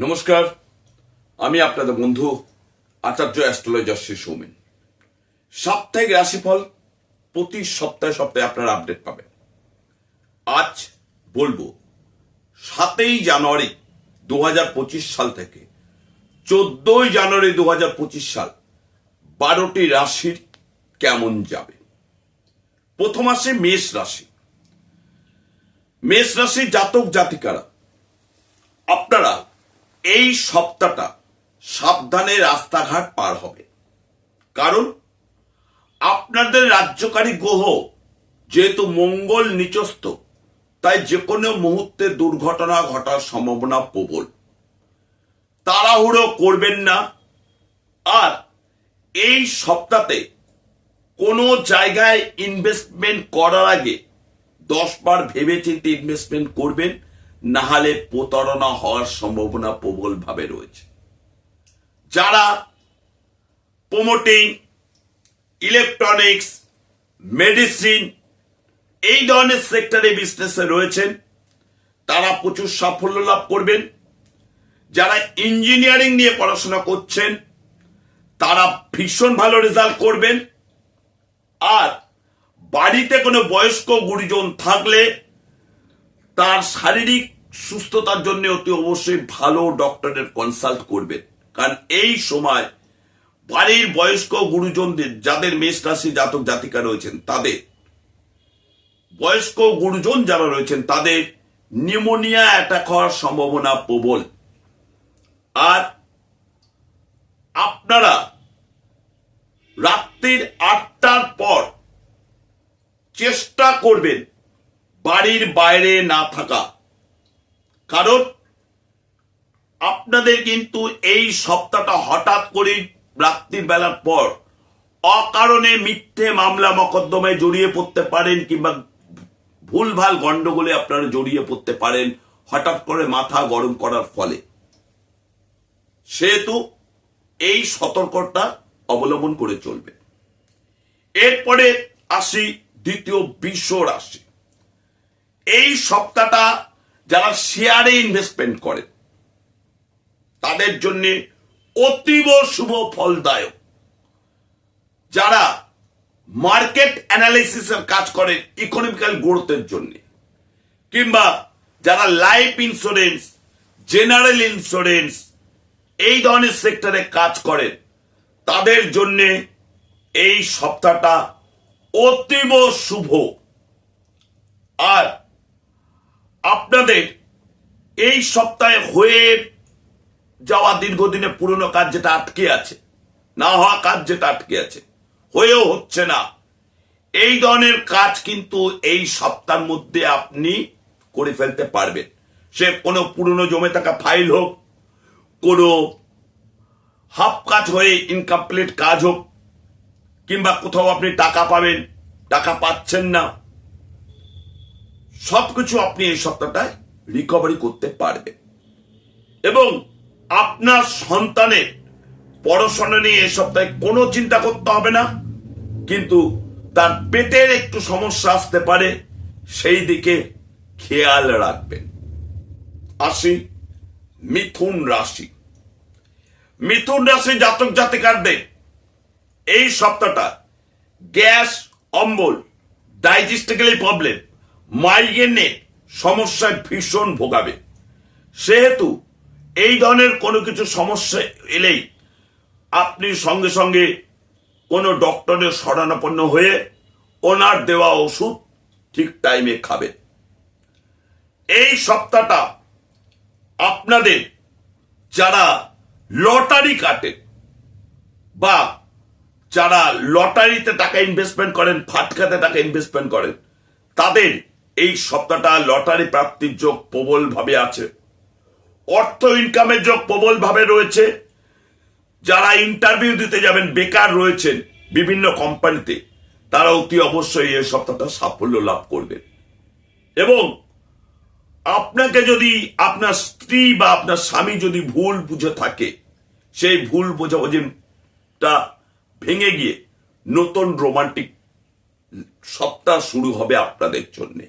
নমস্কার, আমি আপনাদের বন্ধু আচার্য অ্যাস্ট্রোলজার শ্রী সৌমেন। সাপ্তাহিক রাশিফল প্রতি সপ্তাহে সপ্তাহে আপনারা আপডেট পাবেন। আজ বলবো 7ই জানুয়ারি 2025 সাল থেকে 14ই জানুয়ারি 2025 সাল 12টি রাশির কেমন যাবে। প্রথম আসে মেষ রাশি। মেষ রাশির জাতক জাতিকারা, আপনারা এই সপ্তাহটা সাবধানে রাস্তাঘাট পার হবে। কারণ আপনাদের রাজ্যকারী গ্রহ যেহেতু মঙ্গল নিচস্থ, তাই যে কোনো মুহূর্তে দুর্ঘটনা ঘটার সম্ভাবনা প্রবল। তাড়াহুড়ো করবেন না। আর এই সপ্তাহে কোনো জায়গায় ইনভেস্টমেন্ট করার আগে 10 বার ভেবেচিন্তে ইনভেস্টমেন্ট করবেন, না হলে প্রতারণা হওয়ার সম্ভাবনা প্রবল ভাবে রয়েছে। যারা প্রমোটিং, ইলেকট্রনিক্স, মেডিসিন এই ধরনের সেক্টরে বিজনেসে রয়েছেন, তারা প্রচুর সাফল্য লাভ করবেন। যারা ইঞ্জিনিয়ারিং নিয়ে পড়াশোনা করছেন, তারা ভীষণ ভালো রেজাল্ট করবেন। আর বাড়িতে কোনো বয়স্ক গুরুজন থাকলে তার শারীরিক সুস্থতার জন্য অতি অবশ্যই ভালো ডক্টরের কনসাল্ট করবেন। কারণ এই সময় বাড়ির বয়স্ক গুরুজনদের, যাদের মেষ রাশি জাতক জাতিকা রয়েছেন, তাদের বয়স্ক গুরুজন যারা রয়েছেন, তাদের নিউমোনিয়া অ্যাটাক হওয়ার সম্ভাবনা প্রবল। আর আপনারা রাত্রির 8টার পর চেষ্টা করবেন বাড়ির বাইরে না থাকা। কারণ আপনাদের কিন্তু এই সপ্তাহটা হঠাৎ করে রাত্রির বেলার পর অকারণে মিথ্যে মামলা মকদ্দমায় জড়িয়ে পড়তে পারেন, কিংবা ভুলভাল গন্ডগোলে আপনারা জড়িয়ে পড়তে পারেন হঠাৎ করে মাথা গরম করার ফলে। সেহেতু এই সতর্কতা অবলম্বন করে চলবে। এরপরে আসি দ্বিতীয় বৃষ রাশি। এই সপ্তাহটা যারা শেয়ারে ইনভেস্টমেন্ট করেন, তাদের জন্য অতীব শুভ ফলদায়ক। যারা মার্কেট অ্যানালিসিসের কাজ করেন ইকোনমিক্যাল গ্রোথের জন্য, কিংবা যারা লাইফ ইন্স্যুরেন্স, জেনারেল ইন্স্যুরেন্স এই ধরনের সেক্টরে কাজ করেন, তাদের জন্য এই সপ্তাহটা অতীব শুভ। আর আপনাদের এই সপ্তাহে হয়ে যাওয়া দীর্ঘদিনে পুরনো কাজ যেটা আটকে আছে, না হওয়া কাজ যেটা আটকে আছে, হয়েও হচ্ছে না, এই ধরনের কাজ কিন্তু এই সপ্তাহের মধ্যে আপনি করে ফেলতে পারবেন। সে কোনো পুরনো জমে থাকা ফাইল হোক, কোনো হাফ কাজ হয়ে ইনকমপ্লিট কাজ হোক, কিংবা কোথাও আপনি টাকা পাবেন, টাকা পাচ্ছেন না, সবকিছু আপনি এই সপ্তাহটায় রিকভারি করতে পারবেন। এবং আপনার সন্তানের পড়াশোনা নিয়ে এই সপ্তাহে কোনো চিন্তা করতে হবে না, কিন্তু তার পেটের একটু সমস্যা আসতে পারে, সেই দিকে খেয়াল রাখবেন। আসি মিথুন রাশি। মিথুন রাশি জাতক জাতিকারদের এই সপ্তাহটা গ্যাস অম্বল, ডাইজেস্টিক্যালি প্রবলেম, মাইগ্রেনের সমস্যায় ভীষণ ভোগাবে। সেহেতু এই ধরনের কোনো কিছু সমস্যা এলেই আপনি সঙ্গে সঙ্গে কোনো ডক্টরের শরণাপন্ন হয়ে ওনার দেওয়া ওষুধ ঠিক টাইমে খাবেন। এই সপ্তাহটা আপনাদের যারা লটারি কাটেন, বা যারা লটারিতে টাকা ইনভেস্টমেন্ট করেন, ফাটকাতে টাকা ইনভেস্টমেন্ট করেন, তাদের এই সপ্তাহটা লটারি প্রাপ্তির যোগ প্রবল ভাবে আছে। অর্থ ইনকামের যোগ প্রবল ভাবে রয়েছে। যারা ইন্টারভিউ দিতে যাবেন, বেকার রয়েছেন বিভিন্ন কোম্পানিতে, তারা অতি অবশ্যই এই সপ্তাহটা সাফল্য লাভ করবেন। এবং আপনাকে যদি আপনার স্ত্রী বা আপনার স্বামী যদি ভুল বুঝে থাকে, সেই ভুল বোঝাবুঝিটা ভেঙে গিয়ে নতুন রোমান্টিক সপ্তাহ শুরু হবে আপনাদের জন্য।